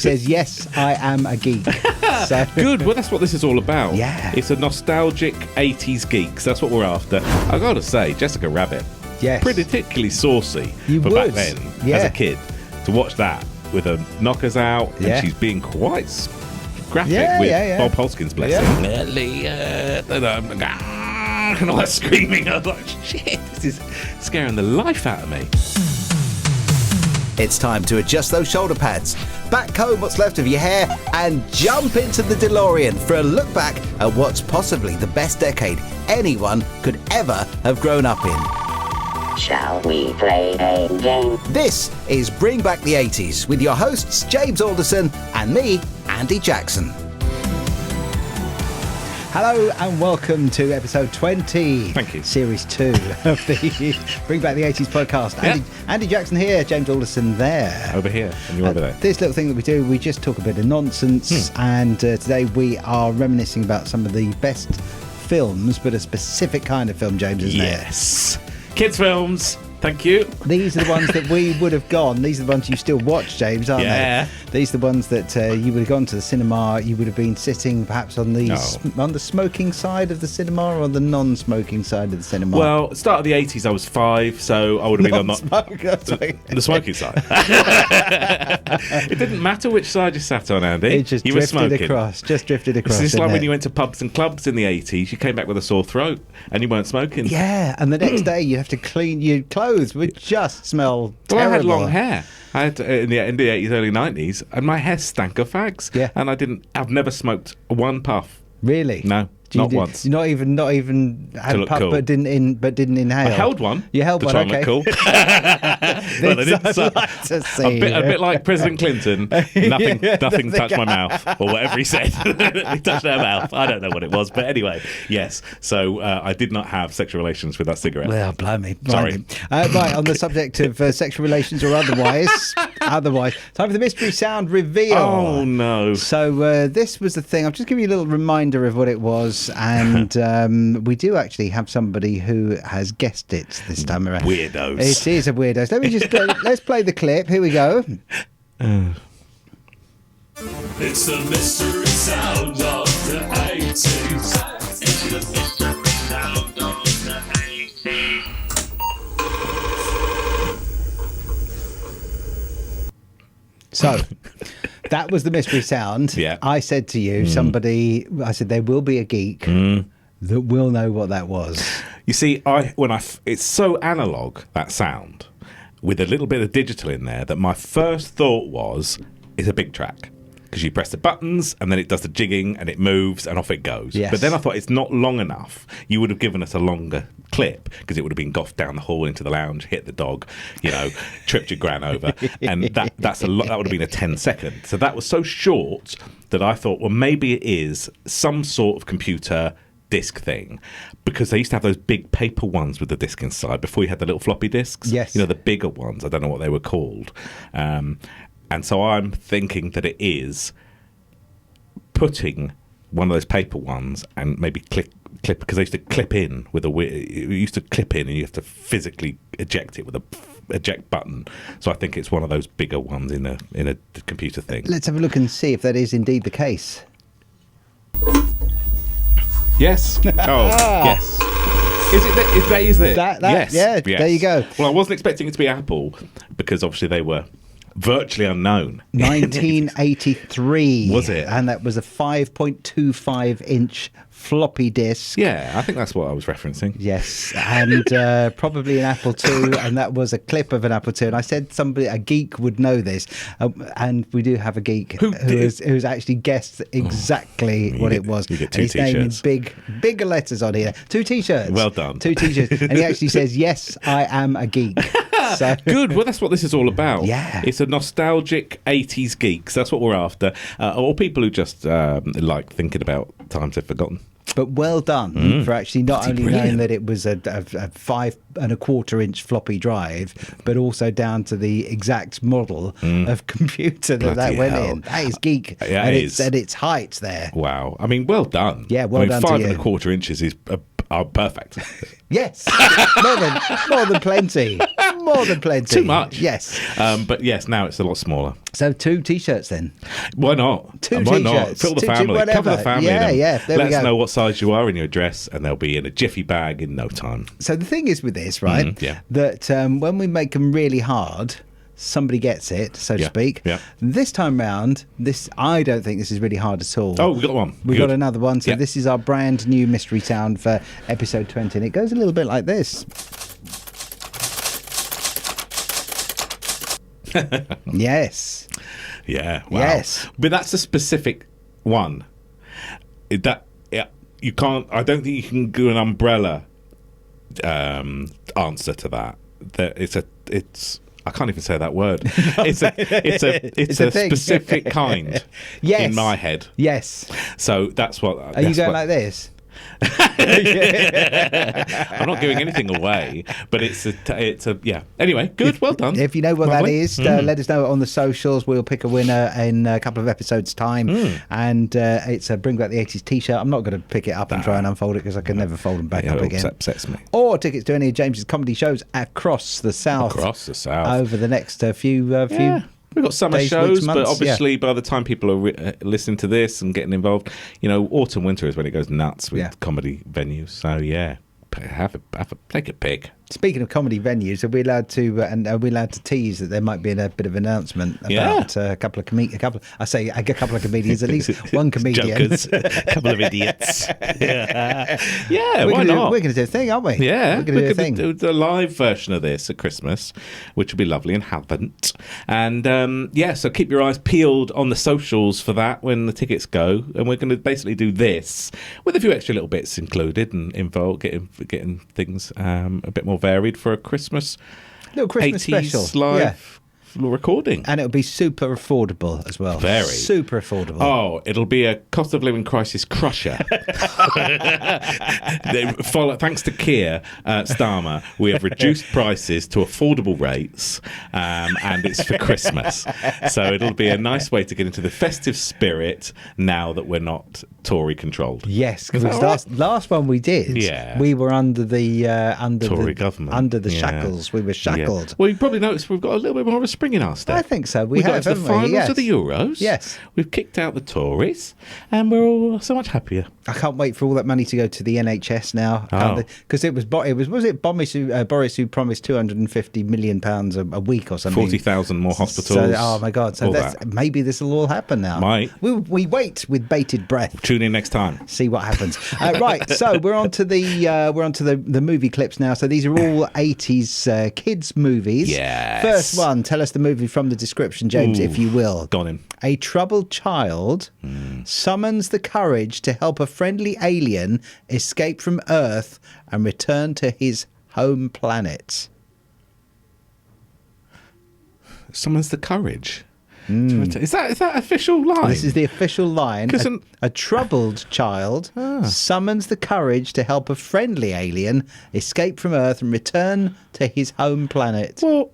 Says, yes, I am a geek. So, Good. Well, that's what this is all about. Yeah. It's a nostalgic 80s geeks. That's what we're after. I got to say, Jessica Rabbit, yes. particularly saucy You for would. back then Yeah. as a kid. To watch that with her knockers out, Yeah. and she's being quite graphic Yeah, with yeah. Bob Hoskins, bless him. And all that screaming. I was like, shit, this is scaring the life out of me. It's time to adjust those shoulder pads, backcomb what's left of your hair, and jump into the DeLorean for a look back at what's possibly the best decade anyone could ever have grown up in. Shall we play a game? This is Bring Back the 80s with your hosts James Alderson and me, Andy Jackson. hello and welcome to episode 20. Thank you. Series 2 of the Bring Back the 80s podcast. Yeah. Andy Jackson here, James Alderson there. Over here, and you're over there. This little thing that we do, we just talk a bit of nonsense, and today we are reminiscing about some of the best films, but a specific kind of film, James, isn't it? Yes. Kids' films. Thank you. These are the ones that we would have gone. These are the ones you still watch, James, aren't Yeah. they? These are the ones that you would have gone to the cinema. You would have been sitting perhaps on the on the smoking side of the cinema or on the non-smoking side of the cinema. Well, start of the 80s, I was 5, so I would have been on the smoking side. It didn't matter which side you sat on, Andy. It just you were drifted smoking. across. Just drifted across. It's like didn't when it? you went to pubs and clubs in the 80s, you came back with a sore throat and you weren't smoking. Yeah, and the next day you have to clean your clothes, would just smell Well, terrible. I had long hair. I had in the 80s, early 90s, and my hair stank of fags. Yeah. And I've never smoked one puff. Really? No, not once. Not even had To a look puff, cool. but didn't inhale. I held one. You held to one. try and Okay. look cool. Well, I didn't, I'd so- like to a see. bit like President Clinton. Nothing touched my mouth, or whatever he said. He touched their mouth. I don't know what it was, but anyway, yes. So I did not have sexual relations with that cigarette. Well, blimey. Sorry. Right, on the subject of sexual relations or otherwise, time for the mystery sound reveal. Oh no! So this was the thing. I'll just give you a little reminder of what it was, and we do actually have somebody who has guessed it this time around. Weirdos. It is a weirdos. Let me just let's play the clip. Here we go. It's the mystery sound of the 80s. It's the mystery sound of the 80s. So that was the mystery sound. Yeah. I said to you, I said there will be a geek that will know what that was. You see, it's so analog, that sound, with a little bit of digital in there, that my first thought was, it's a big track. Because you press the buttons and then it does the jigging and it moves and off it goes. Yes. But then I thought it's not long enough. You would have given us a longer clip because it would have been goffed down the hall into the lounge, hit the dog, tripped your gran over. And that's a lot. That would have been a 10-second. So that was so short that I thought, well, maybe it is some sort of computer disc thing, because they used to have those big paper ones with the disc inside before you had the little floppy discs. Yes. The bigger ones. I don't know what they were called. And so I'm thinking that it is putting one of those paper ones and maybe clip, because they used to clip in with you used to clip in and you have to physically eject it with a eject button. So I think it's one of those bigger ones in a computer thing. Let's have a look and see if that is indeed the case. Yes. Oh, yes. Is it? Yes. Yes. There you go. Well, I wasn't expecting it to be Apple because obviously they were virtually unknown. 1983. Was it? And that was a 5.25 inch floppy disk. Yeah, I think that's what I was referencing. Yes, and probably an Apple II, and that was a clip of an Apple II. And I said a geek would know this, and we do have a geek who's actually guessed exactly what it was. You get And two his name in T-shirts. bigger letters on here. 2 T-shirts. Well done. 2 T-shirts, and he actually says, "Yes, I am a geek." So Good. Well, that's what this is all about. Yeah. It's a nostalgic 80s geeks. That's what we're after. Or people who just like thinking about times they've forgotten. But well done for actually not Pretty only brilliant. knowing that it was a 5.25 inch floppy drive, but also down to the exact model of computer that Bloody went hell. in. That is geek. Yeah, and it it's is. at its height there. Wow. I mean, well done. Yeah, well done to 5.25 inches is perfect. Yes, more than plenty. More than plenty. Too much. Yes. But yes, now it's a lot smaller. So 2 T-shirts then. Why not? Two Why not? T-shirts. Fill the Two- family. whatever. Cover the family. Yeah, in them. yeah, there we Let us go. know what size you are in your dress, and they'll be in a jiffy bag in no time. So the thing is with this, right? Yeah. That when we make them really hard, somebody gets it, so to Yeah, speak. yeah. This time round, I don't think this is really hard at all. Oh, we got one. We Good. got another one. So Yeah. this is our brand new Mystery Town for episode 20, and it goes a little bit like this. Yes. Yeah. Wow. Yes. But that's a specific one. You can't. I don't think you can do an umbrella answer to that. It's. I can't even say that word. It's It's a a thing. specific kind. Yes. In my head. Yes. So that's what. Are you going like this? I'm not giving anything away, but it's a yeah. Anyway, good, well done. If you know what Lovely. that is, let us know on the socials. We'll pick a winner in a couple of episodes' time. And it's a Bring Back the 80s T-shirt. I'm not going to pick it up and try and unfold it because I can never fold them back Yeah, up it again. upsets me. Or tickets to any of James's comedy shows across the south. Across the south. Over the next few. Yeah. We've got summer days, shows, weeks, months, but obviously by the time people are listening to this and getting involved, autumn, winter is when it goes nuts with comedy venues. So yeah, take a pick. Speaking of comedy venues, are we allowed to tease that there might be a bit of announcement about a couple of comedians? A couple of comedians, at least one comedian. Jokers, a couple of idiots. Yeah, why not? We're going to do a thing, aren't we? Yeah, we're going to do a thing. Do the live version of this at Christmas, which would be lovely, and haven't. And so keep your eyes peeled on the socials for that when the tickets go. And we're going to basically do this with a few extra little bits included and involved, getting things a bit more varied for a Christmas Little Christmas 80s special. live recording. And it'll be super affordable as well. Very. Super affordable. Oh, it'll be a cost of living crisis crusher. Thanks to Keir Starmer, we have reduced prices to affordable rates, and it's for Christmas. So it'll be a nice way to get into the festive spirit now that we're not Tory controlled. Yes, because last one we did, we were under the Tory government, under the shackles. We were shackled. Yeah. Well, you probably noticed we've got a little bit more of a spring in our step. I think so. We got to the finals yes. of the Euros. Yes. We've kicked out the Tories, and we're all so much happier. I can't wait for all that money to go to the NHS now. Because it was Boris who promised £250 million a week or something. 40,000 more hospitals. So, oh my God! So maybe this will all happen now. Might. We wait with bated breath. Tune in next time. See what happens. Right, so we're on to the movie clips now. So these are all 80s kids movies. Yes. First one, tell us the movie from the description, James, if you will. Go on in. A troubled child summons the courage to help a friendly alien escape from Earth and return to his home planet. Summons the courage. Is that official line? This is the official line. 'Cause A troubled child summons the courage to help a friendly alien escape from Earth and return to his home planet. Well,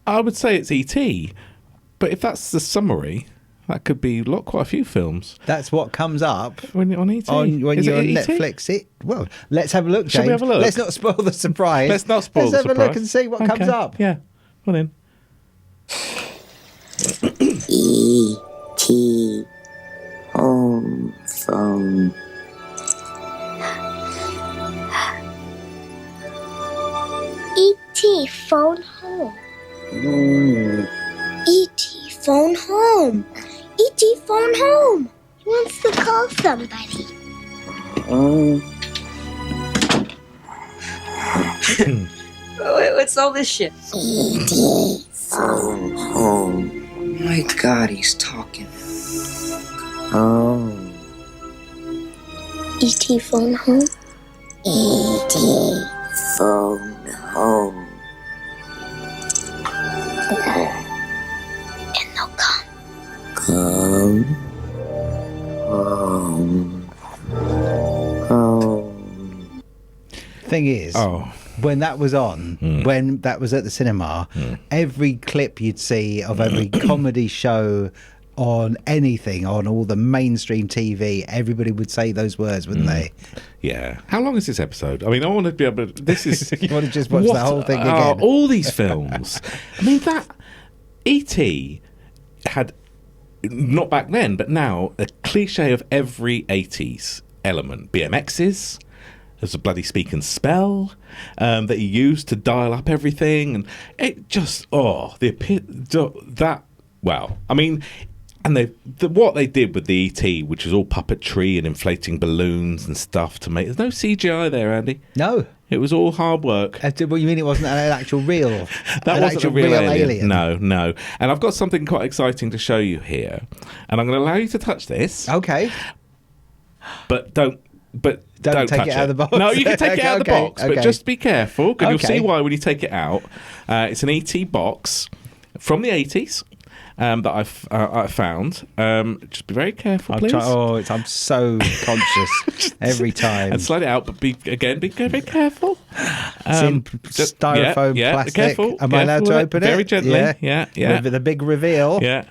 I would say it's E.T., but if that's the summary, that could be quite a few films. That's what comes up When on E.T. when Is you're on it E.T.? Netflix. Well, let's have a look, James. Shall we have a look? Let's not spoil the surprise. Let's not spoil the Let's surprise. have a look and see what comes up. Yeah, go on in. E.T. Home phone. E.T. phone home. E.T. phone home. E.T. phone home. He wants to call somebody. Wait, what's all this shit? E.T. phone home. My God, he's talking. Home. E.T. phone home. E.T. phone home. And they'll come. Come home. Home. Thing is, when that was on, when that was at the cinema, every clip you'd see of every comedy show on anything, on all the mainstream TV, everybody would say those words, wouldn't they? Yeah. How long is this episode? I mean, I want to be able to... This is... You want to just watch the whole thing again? All these films. I mean, that... E.T. had, not back then, but now, a cliche of every 80s element. BMXs. There's a bloody speak and spell that he used to dial up everything. And it just... that... Well, I mean... And what they did with the ET, which was all puppetry and inflating balloons and stuff to make... There's no CGI there, Andy. No. It was all hard work. What you mean it wasn't an actual real... That wasn't a real alien. No. And I've got something quite exciting to show you here. And I'm going to allow you to touch this. Okay. But don't take touch it out of the box. No, you can take it out of the box, okay. but just be careful, because you'll Okay. see why when you take it out. It's an ET box from the 80s. That I've found. Just be very careful, please. I'm so conscious every time. And slide it out, but be very careful. It's in styrofoam plastic. Careful. Am I allowed to open it? Very gently. Yeah. With the big reveal. Yeah.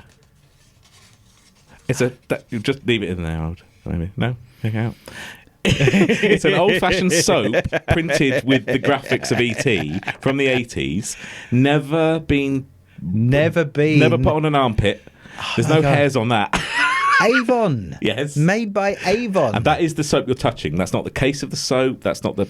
You just leave it in there. Maybe no. Take it out. It's an old-fashioned soap printed with the graphics of ET from the 80s. Never put on an armpit. There's no hairs on that. Avon. Yes. Made by Avon. And that is the soap you're touching. That's not the case of the soap. That's not the...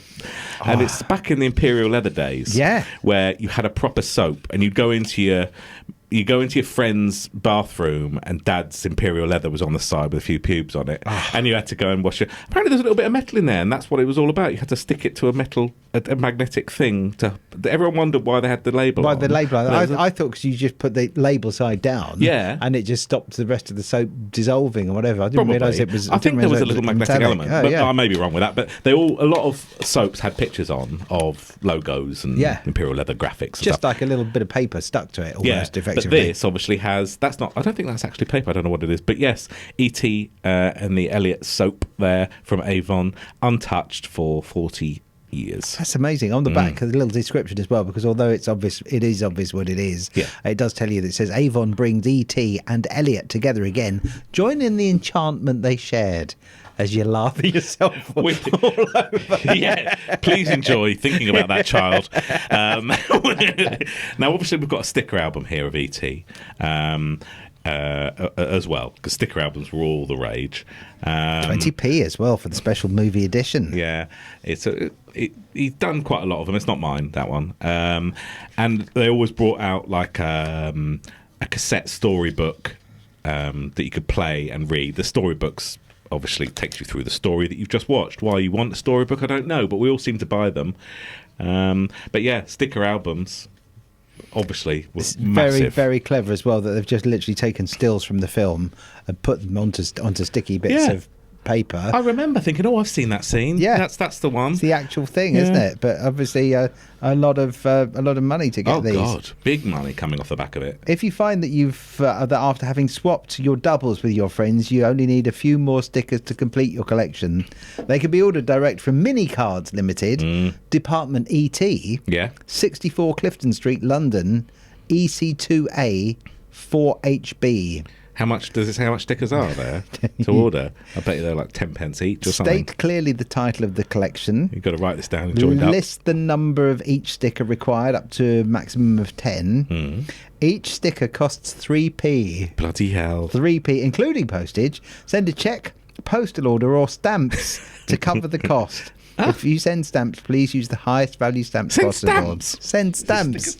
And it's back in the Imperial Leather days. Yeah. Where you had a proper soap and you'd go into your friend's bathroom and Dad's Imperial Leather was on the side with a few pubes on it, and you had to go and wash it. Apparently there's a little bit of metal in there, and that's what it was all about. You had to stick it to a magnetic thing. Everyone wondered why they had the label on. I thought because you just put the label side down, and it just stopped the rest of the soap dissolving or whatever. I didn't realise it was... I think there was a little magnetic metallic element, but I may be wrong with that. But a lot of soaps had pictures on of logos and Imperial Leather graphics and just stuff. like a little bit of paper stuck to it almost, effectively. But this obviously has... I don't think that's actually paper. I don't know what it is. But yes, E.T. And the Elliot soap there from Avon, untouched for 40 years. That's amazing. On the back, a little description as well, because although it is obvious what it is, it does tell you that it says Avon brings E.T. and Elliot together again. Join in the enchantment they shared. As you laugh at yourself all over. Yeah, please enjoy thinking about that child. Now, obviously, we've got a sticker album here of E.T. As well, because sticker albums were all the rage. 20p as well for the special movie edition. Yeah, he's done quite a lot of them. It's not mine, that one. And they always brought out like a cassette storybook that you could play and read. The storybooks obviously takes you through the story that you've just watched. Why you want a storybook, I don't know, but we all seem to buy them. But yeah, sticker albums obviously was massive. Very, very clever as well that they've just literally taken stills from the film and put them onto sticky bits of paper. I remember thinking, I've seen that scene. Yeah, that's the one. It's the actual thing, isn't it? But obviously, a lot of money to get these. Oh God, big money coming off the back of it. If you find that that after having swapped your doubles with your friends, you only need a few more stickers to complete your collection, they can be ordered direct from Mini Cards Limited, Department ET, 64 Clifton Street, London, EC2A 4HB. How much does it say how much stickers are there to order? I bet you they're like 10 pence each or something. State clearly the title of the collection. You've got to write this down and join up. List the number of each sticker required up to a maximum of 10. Each sticker costs 3p. Bloody hell. 3p, including postage. Send a cheque, postal order or stamps to cover the cost. If you send stamps, please use the highest value stamps possible. Send stamps.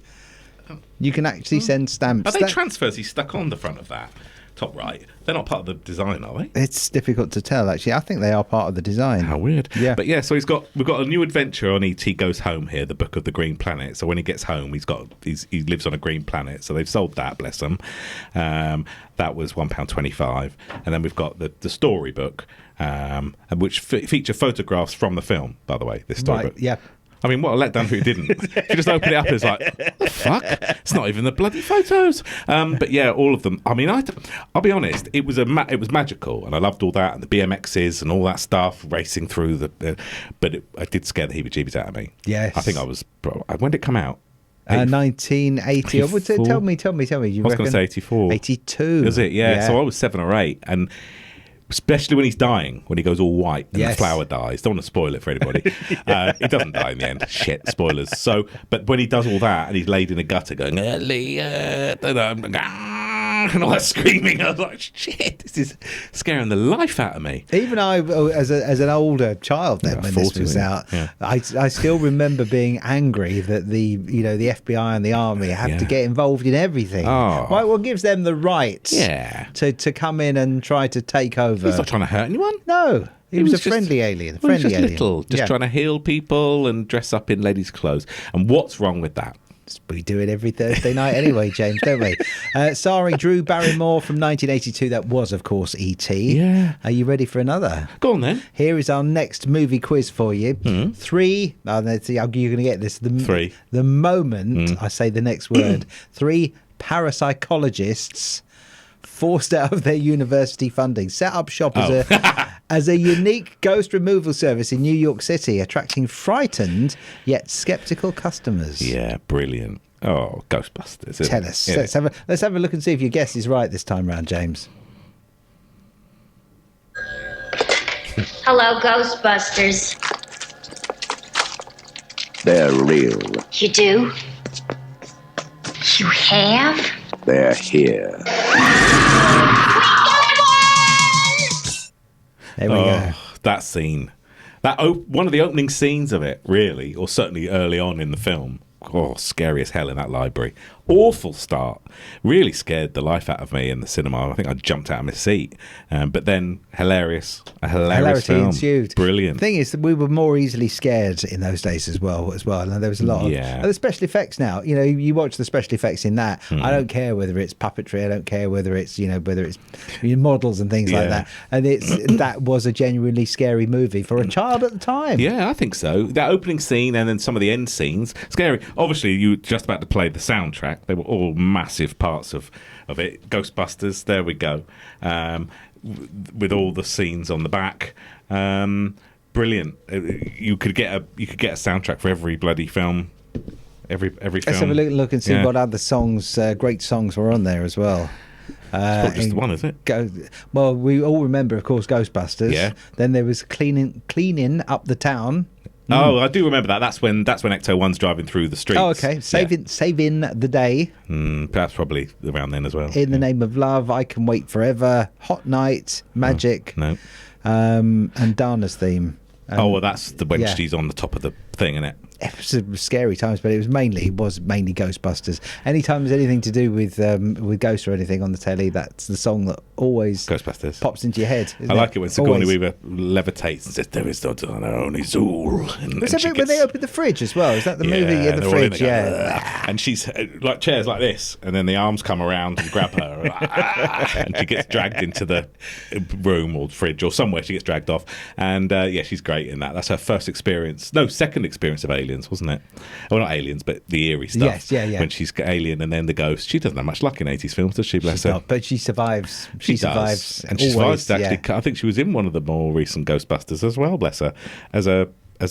You can actually send stamps. Are they transfers he stuck on the front of that? Top right. They're not part of the design, are they? It's difficult to tell, actually. I think they are part of the design. How weird. Yeah. But yeah, so we've got a new adventure on E.T. Goes Home here, the Book of the Green Planet. So when he gets home, he lives on a green planet. So they've sold that, bless them. That was £1.25. And then we've got the storybook, which feature photographs from the film, by the way, this storybook. Right, yeah. I mean, what a letdown who didn't. If you just open it up, it's like, what the fuck? It's not even the bloody photos. But yeah, all of them. I mean, I'll be honest, it was magical, and I loved all that, and the BMXs and all that stuff, racing through but it did scare the heebie-jeebies out of me. Yes. I think I was... When did it come out? 1980. Oh, well, 84? tell me. You I was going to say 84. 82. Is it? Yeah. So I was 7 or 8, and especially when he's dying, when he goes all white and the flower dies. Don't want to spoil it for anybody. He doesn't die in the end. Shit, spoilers. So, but when he does all that and he's laid in a gutter going, and all that screaming, I was like, shit, this is scaring the life out of me. Even I, as an older child, then when this 40, was out, I still remember being angry that the FBI and the army have to get involved in everything. Oh. Right, what gives them the right to come in and try to take over? He's not trying to hurt anyone. No. He was a just- friendly alien. Well, he's Friendly just alien. little, just trying to heal people and dress up in ladies' clothes. And what's wrong with that? We do it every Thursday night anyway, James, don't we? Starring Drew Barrymore from 1982. That was, of course, E.T. Yeah. Are you ready for another? Go on then. Here is our next movie quiz for you. 3. Let's see, you're going to get this. 3. The moment I say the next word. 3 parapsychologists forced out of their university funding set up shop as a unique ghost removal service in New York City, attracting frightened yet skeptical customers. Yeah, brilliant. Oh, Ghostbusters. Tell us. Yeah. Let's have a look and see if your guess is right this time round, James. Hello, Ghostbusters. They're real. You do? You have? They're here. There we go. That scene. One of the opening scenes of it, really, or certainly early on in the film. Oh, scary as hell in that library. Awful start. Really scared the life out of me in the cinema. I think I jumped out of my seat. But then hilarious. A hilarious Hilarity film. ensued. Brilliant. The thing is that we were more easily scared in those days as well. And there was a lot of the special effects now. You know, you watch the special effects in that. I don't care whether it's puppetry. I don't care whether it's models and things like that. And that was a genuinely scary movie for a child at the time. Yeah, I think so. That opening scene and then some of the end scenes, scary. Obviously, you were just about to play the soundtrack. They were all massive parts of it. Ghostbusters, there we go. With all the scenes on the back. Brilliant. You could get a soundtrack for every bloody film. Every film. Let's have a look and see what other songs, great songs, were on there as well. It's not just the one, is it? Well, we all remember, of course, Ghostbusters. Yeah. Then there was cleaning up the town. Oh, I do remember that. That's when Ecto-1's driving through the streets. Oh, okay. Saving the day. Perhaps probably around then as well. In the Name of Love, I Can Wait Forever, Hot Night, Magic, No. And Dana's theme. Well, that's when she's on the top of the thing, isn't it? It was scary times, but it was mainly Ghostbusters. Anytime there's anything to do with ghosts or anything on the telly, that's the song that always Ghostbusters pops into your head. I like it when Sigourney Weaver levitates and says, "There is no Donna, only Zool." Was that when they opened the fridge as well? Is that the movie in the fridge? And she's like chairs like this, and then the arms come around and grab her, and she gets dragged into the room or fridge or somewhere. She gets dragged off, and she's great in that. That's her second experience of Aliens, wasn't it? Well, not Aliens, but the eerie stuff. Yes, When she's Alien and then the ghost. She doesn't have much luck in 80s films, does she? Bless her. Not, but she survives. She survives, and she survives. Actually, I think she was in one of the more recent Ghostbusters as well. Bless her, as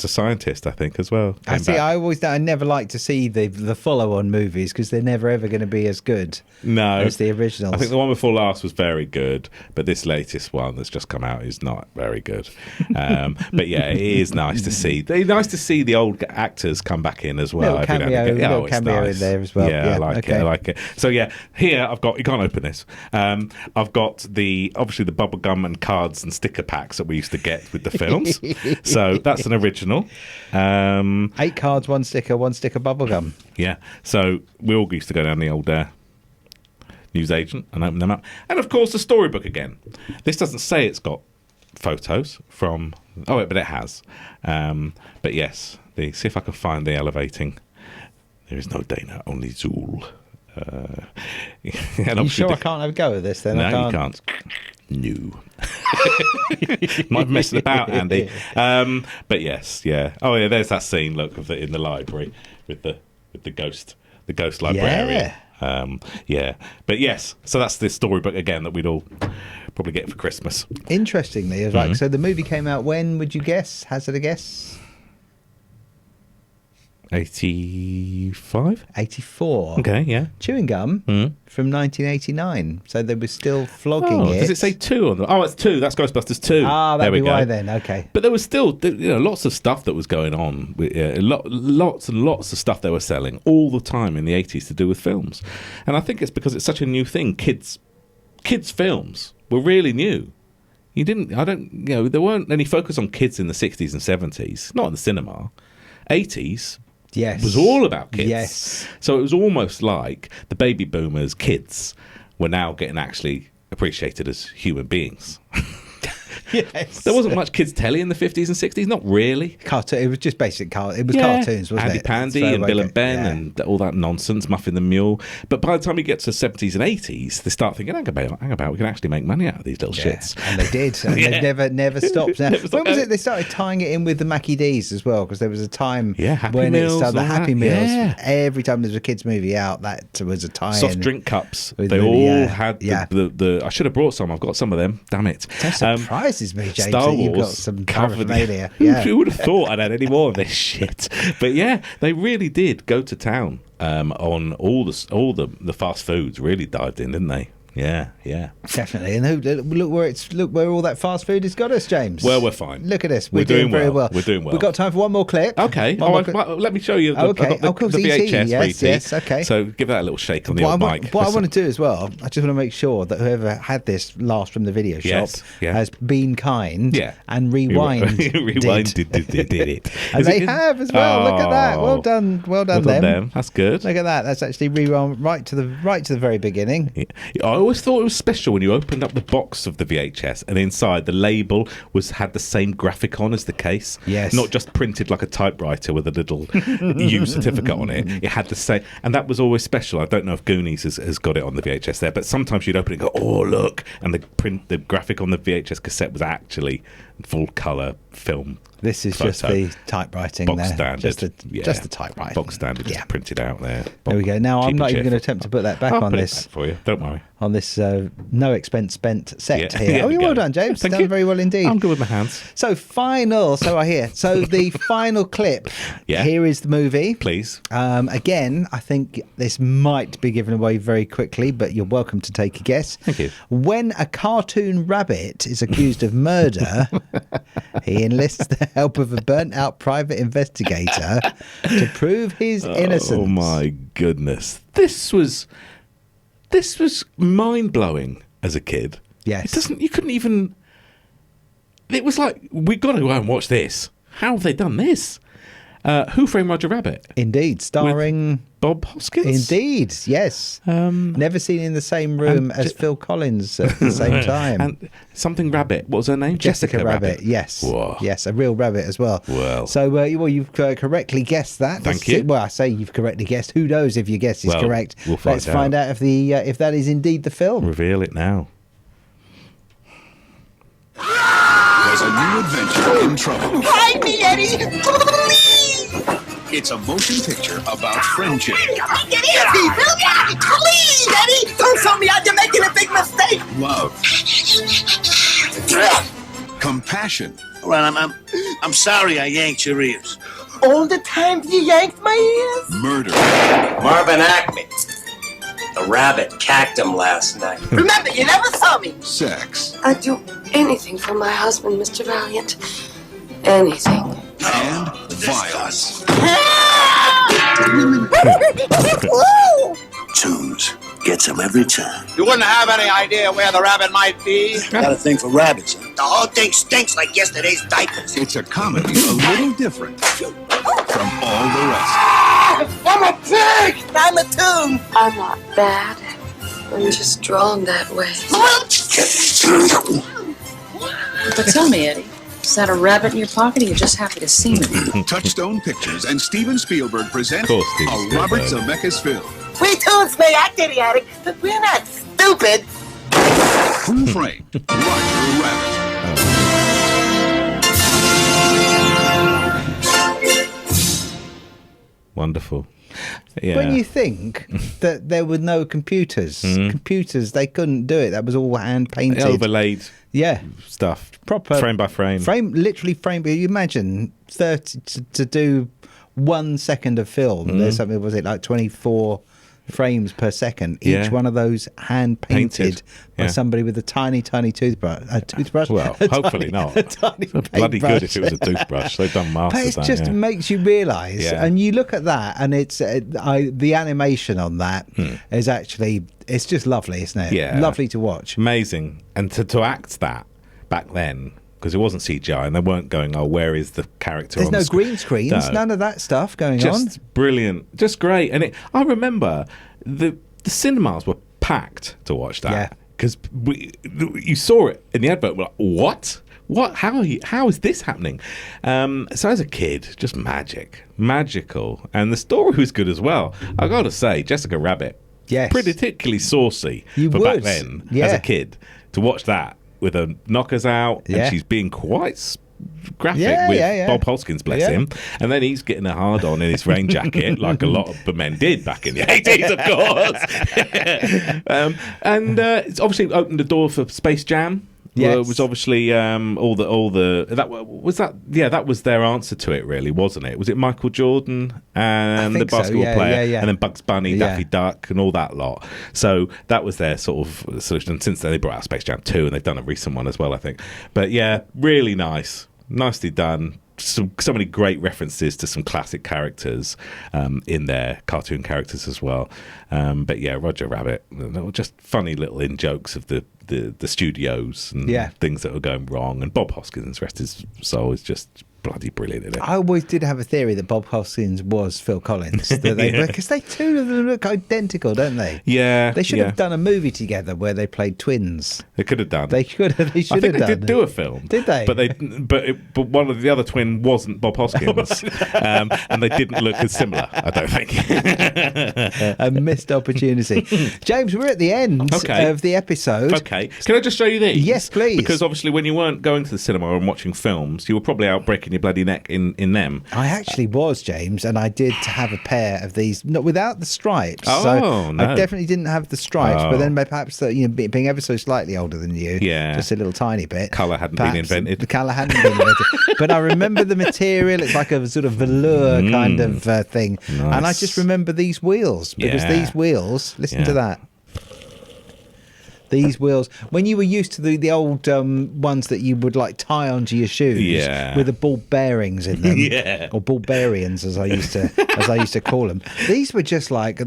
a scientist, I think as well. I never like to see the follow-on movies because they're never ever going to be as good. As the originals. I think the one before last was very good, but this latest one that's just come out is not very good. But yeah, it is nice to see. It's nice to see the old actors come back in as well. Little cameo in there as well. Yeah, I like it. So yeah, here I've got. You can't open this. I've got obviously the bubble gum and cards and sticker packs that we used to get with the films. So that's an original. 8 cards, 1 sticker bubble gum. Yeah. So we all used to go down the old newsagent and open them up. And of course the storybook again. This doesn't say it's got photos from but it has. But yes, see if I can find the elevating. There is no Dana, only Zool. You sure I can't have a go at this then? No, you can't. No. Might be messing about, Andy. But yes, yeah. Oh yeah, there's that scene. Look in the library with the ghost librarian. Yeah. But yes, so that's the storybook again that we'd all probably get for Christmas. Interestingly, it's like so the movie came out when? Would you guess? Hazard a guess? 85? 84. Okay, yeah. Chewing gum from 1989. So they were still flogging Oh, it. does it say 2 on the... Oh, it's 2. That's Ghostbusters 2. Ah, there that'd we be go. why then. Okay. But there was still, lots of stuff that was going on. Lots and lots of stuff they were selling all the time in the 80s to do with films. And I think it's because it's such a new thing. Kids films were really new. There weren't any focus on kids in the 60s and 70s, not in the cinema. 80s Yes. was all about kids. Yes. So it was almost like the baby boomers' kids were now getting actually appreciated as human beings. Yes. There wasn't much kids' telly in the 50s and 60s, not really. Cartoon. It was just basic cartoons, wasn't Andy it? Pandy and Bill and Ben and all that nonsense, Muffin the Mule. But by the time you get to the 70s and 80s, they start thinking, hang about, we can actually make money out of these little shits. And they did. And they never stopped. Now, when was it they started tying it in with the Mackie D's as well? Because there was a time Happy when Meals, it started, the all Happy that. Meals. Yeah. Every time there was a kids' movie out, that was a tie-in. Soft drink cups. with They the- all yeah, had yeah. the I should have brought some. I've got some of them. Damn it. That surprises me, James, Star that you've got Wars some covered. paraphernalia. Yeah. Who would have thought I'd had any more of this shit? But yeah, they really did go to town on all the fast foods. Really dived in, didn't they? Yeah. Definitely. And look where all that fast food has got us, James. Well, we're fine. Look at us. We're We're doing very well. well. We're doing well. We've got time for one more clip. Okay. One more clip. Let me show you. Okay. I've got Of course, the ET. VHS Yes, for ET. yes, okay. So give that a little shake on the old mic. What I want to do as well, I just want to make sure that whoever had this last from the video shop Yes, yeah. has been kind and rewinded it. And they have as well. Look at that. Well done them. That's good. Look at that. That's actually rewound right to the very beginning. Yeah. I always thought it was special when you opened up the box of the VHS and inside the label had the same graphic on as the case. Yes. Not just printed like a typewriter with a little U certificate on it. It had the same, and that was always special. I don't know if Goonies has got it on the VHS there, but sometimes you'd open it and go, oh look, and the graphic on the VHS cassette was actually full colour film. This is photo. just the typewriting Box there. standard. Just the typewriting. Box standard, just printed out there. There we go. Now, I'm Cheap not and even going to cheerful. attempt to put that back I'll on put it this back for you. Don't worry. on this no expense spent set Yeah. here. There Oh, we you're well go. done, James. Thank Done you. very well indeed. I'm good with my hands. So I hear. So the final clip. Yeah. Here is the movie. Please. Again, I think this might be given away very quickly, but you're welcome to take a guess. Thank you. When a cartoon rabbit is accused of murder, he enlists the help of a burnt-out private investigator to prove his innocence. Oh my goodness. This was mind-blowing as a kid. Yes. You couldn't even, it was like, we've got to go out and watch this. How have they done this? Who Framed Roger Rabbit? Indeed, starring Bob Hoskins? Indeed, yes. Never seen in the same room as Phil Collins at the same time. And something Rabbit. What was her name? Jessica Rabbit, yes. Whoa. Yes, a real rabbit as well. Well. So, you've correctly guessed that. Thank you. Well, I say you've correctly guessed. Who knows if your guess is Well, correct? we'll find Let's find out if that is indeed the film. Reveal it now. There's a new adventure in trouble. Hide me, Eddie! Please! It's a motion picture about friendship, Eddie! Please, Eddie! Don't tell me you're making a big mistake! love, compassion, Well, I'm sorry I yanked your ears. All the times you yanked my ears? murder, Marvin Acme. The rabbit cacked him last night. Remember, you never saw me! sex, I'd do anything for my husband, Mr. Valiant. Anything. and violence. Tunes gets him every time. You wouldn't have any idea where the rabbit might be? Got a thing for rabbits. The whole thing stinks like yesterday's diapers. It's a comedy a little different from all the rest. I'm a pig! I'm a tune! I'm not bad. I'm just drawn that way. But tell me, Eddie, is that a rabbit in your pocket or you're just happy to see me? Touchstone Pictures and Steven Spielberg present Of course, Steven a Robert Spielberg. Zemeckis film. We tunes may act idiotic, but we're not stupid. Who Framed Roger Rabbit? Wonderful. Yeah. When you think that there were no computers, they couldn't do it. That was all hand painted. Overlaid Yeah. stuff. Proper Frame by frame. Literally frame. You imagine 30 to do 1 second of film, there's something, was it like 24 frames per second? Each one of those hand painted by somebody with a tiny toothbrush. Well, hopefully not. Bloody good if it was a toothbrush. They've done masters. But it just makes you realise, and you look at that, and it's the animation on that is actually, it's just lovely, isn't it? Yeah, lovely to watch. Amazing, and to act that back then. Because it wasn't CGI, and they weren't going, oh, where is the character? There's no green screens, none of that stuff going on. Just brilliant, just great. And I remember the cinemas were packed to watch that. Because you saw it in the advert, we're like, what? What? How is this happening? So as a kid, just magical. And the story was good as well. I got to say, Jessica Rabbit, particularly saucy back then as a kid. To watch that with her knockers out, and she's being quite graphic with Bob Hoskins, bless him, and then he's getting a hard on in his rain jacket like a lot of the men did back in the 80s, of course. And it's obviously opened the door for Space Jam. It was obviously that was their answer to it, really, wasn't it? Was it Michael Jordan and the basketball player, and then Bugs Bunny, Daffy Duck, and all that lot? So that was their sort of solution. Since then, they brought out Space Jam 2, and they've done a recent one as well, I think. But yeah, really nicely done. So many great references to some classic characters in there, cartoon characters as well. But yeah, Roger Rabbit, just funny little in jokes of the studios and things that were going wrong. And Bob Hoskins, rest his soul, is just bloody brilliant in it. I always did have a theory that Bob Hoskins was Phil Collins, because they two of them look identical, don't they? Yeah, they should have done a movie together where they played twins. They could have done. They should have. I think they did do a film. Did they? But one of the other twin wasn't Bob Hoskins, and they didn't look as similar, I don't think. A missed opportunity. James, we're at the end of the episode. Okay, can I just show you these? Yes, please. Because obviously, when you weren't going to the cinema and watching films, you were probably out breaking your bloody neck in them. I actually was, James, and I did have a pair of these, not without the stripes. Oh, no. I definitely didn't have the stripes, but then perhaps being ever so slightly older than you, just a little tiny bit. Colour hadn't been invented. The colour hadn't been invented. But I remember the material. It's like a sort of velour kind of thing. Nice. And I just remember these wheels, because these wheels, listen to that. These wheels, when you were used to the old ones that you would like tie onto your shoes, with the ball bearings in them, or ball bearians as I used to call them. These were just like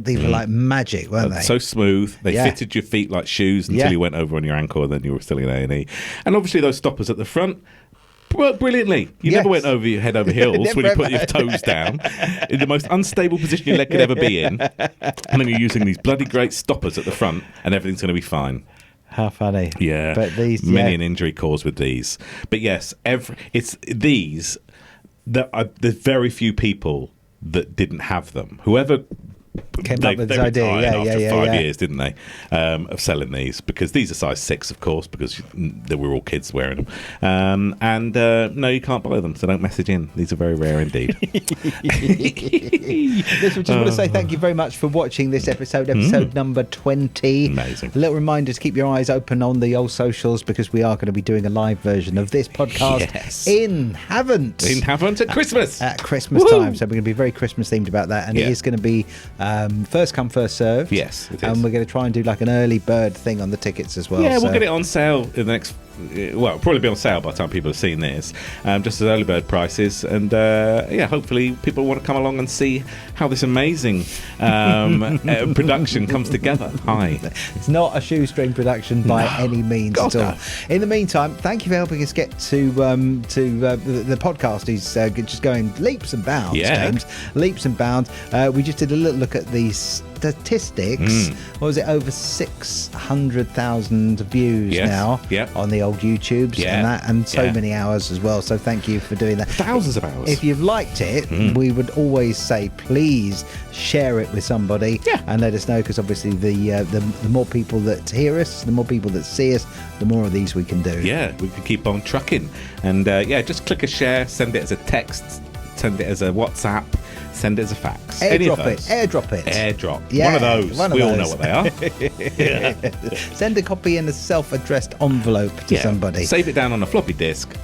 magic, weren't they? So smooth. They fitted your feet like shoes until you went over on your ankle, and then you were still in A&E. And obviously those stoppers at the front worked brilliantly. You never went over your head over heels when you put your toes down in the most unstable position your leg could ever be in, and then you're using these bloody great stoppers at the front, and everything's going to be fine. How funny. Yeah. But these, many an injury caused with these. But yes, it's these that there's very few people that didn't have them. Whoever came up with this idea, after 5 years, didn't they, of selling these, because these are size 6, of course, because they were all kids wearing them. No, you can't buy them, so don't message in. These are very rare indeed. Just want to say thank you very much for watching this episode number 20. Amazing. A little reminder to keep your eyes open on the old socials, because we are going to be doing a live version of this podcast in Havant at Christmas. At Christmas time, so we're going to be very Christmas themed about that, and it is going to be first come, first served. Yes, it is. And we're going to try and do like an early bird thing on the tickets as well. Yeah, we'll get it on sale in the next. Well, it'll probably be on sale by the time people have seen this, just as early bird prices. And hopefully people want to come along and see how this amazing production comes together. Hi. It's not a shoestring production by any means at all. In the meantime, thank you for helping us get to the podcast. Is just going leaps and bounds, James. Leaps and bounds. We just did a little look at these statistics. What was it? Over 600,000 views now on the old YouTubes and so many hours as well. So thank you for doing that. Thousands of hours. If you've liked it, we would always say please share it with somebody and let us know, because obviously the more people that hear us, the more people that see us, the more of these we can do. Yeah, we can keep on trucking. And just click a share, send it as a text, send it as a WhatsApp, send it as a fax. Airdrop it. Yeah, one of those. We all know what they are. Send a copy in a self-addressed envelope to somebody. Save it down on a floppy disk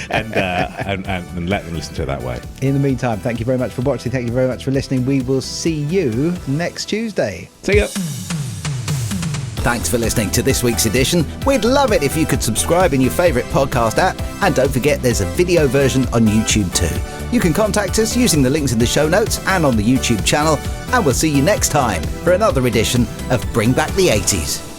and let them listen to it that way. In the meantime, thank you very much for watching. Thank you very much for listening. We will see you next Tuesday. See ya. Thanks for listening to this week's edition. We'd love it if you could subscribe in your favourite podcast app. And don't forget, there's a video version on YouTube too. You can contact us using the links in the show notes and on the YouTube channel. And we'll see you next time for another edition of Bring Back the 80s.